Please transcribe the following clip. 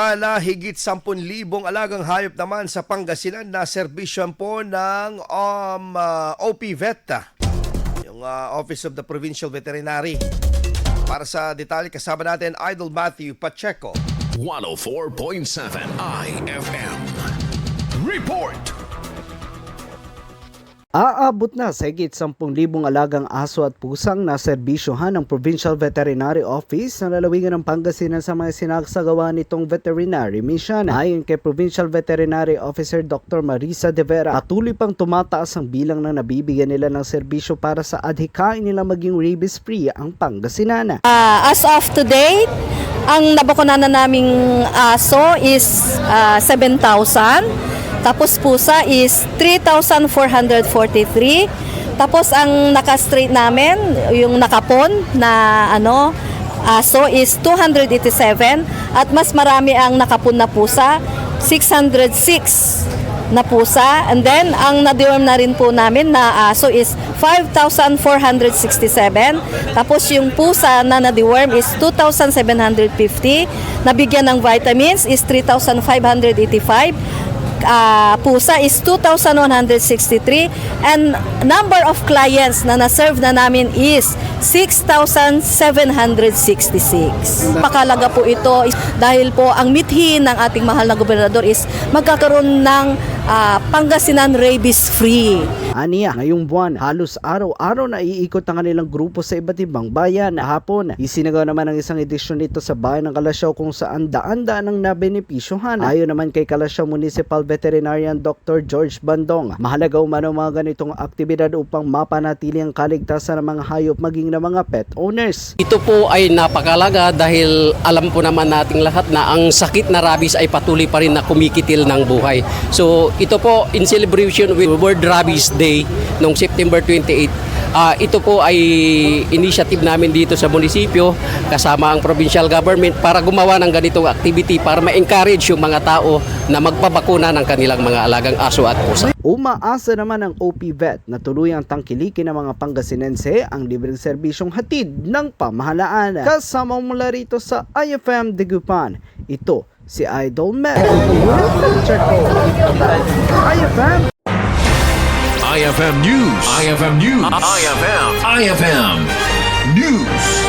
Samantala, higit 10,000 alagang hayop naman sa Pangasinan na serbisyon po ng OPVET, yung Office of the Provincial Veterinary. Para sa detalye, kasama natin Idol Matthew Pacheco. 104.7 IFM. Report! Aabot na sa higit 10,000 alagang aso at pusang naserbisyohan ng Provincial Veterinary Office na lalawigan ng Pangasinan sa mga sinagsagawa nitong veterinary mission. Ayon kay Provincial Veterinary Officer Dr. Marisa De Vera, patuloy pang tumataas ang bilang na nabibigyan nila ng serbisyo para sa adhikain nila maging rabies-free ang Pangasinan. As of today, ang nabakunanan naming aso is 7,000. Tapos pusa is 3,443. Tapos ang naka-straight namin, yung nakapon na aso is 287 at mas marami ang nakapon na pusa, 606 na pusa. And then ang na-deworm na rin po namin na aso is 5,467. Tapos yung pusa na na-deworm is 2,750. Nabigyan ng vitamins is 3,585. Pusa is 2,163 and number of clients na na-serve na namin is 6,766. Pakalaga po ito dahil po ang mithin ng ating mahal na gobernador is magkakaroon ng Pangasinan rabies free. Aniya, ngayong buwan, halos araw-araw na iikot ang kanilang grupo sa iba't ibang bayan. Hapon, isinagawa naman ang isang edisyon nito sa bayan ng Kalasyaw kung saan daan-daan ang nabenepisyohan. Ayon naman kay Kalasyaw Municipal Veterinarian Dr. George Bandong, mahalaga umano mga ganitong aktibidad upang mapanatili ang kaligtasan ng mga hayop maging ng mga pet owners. Ito po ay napakalaga dahil alam po naman nating lahat na ang sakit na rabies ay patuloy pa rin na kumikitil ng buhay. So ito po in celebration with World Rabies Day noong September 28. Ito po ay initiative namin dito sa munisipyo kasama ang provincial government para gumawa ng ganitong activity para ma-encourage yung mga tao na magpabakuna ng kanilang mga alagang aso at pusa. Umaasa naman ang OPVET na tuluyang tangkilikin ng mga Pangasinense ang libreng serbisyong hatid ng pamahalaan. Kasama mula rito sa IFM Dagupan, ito si Idol Matthew Pacheco. IFM News. IFM News. IFM News.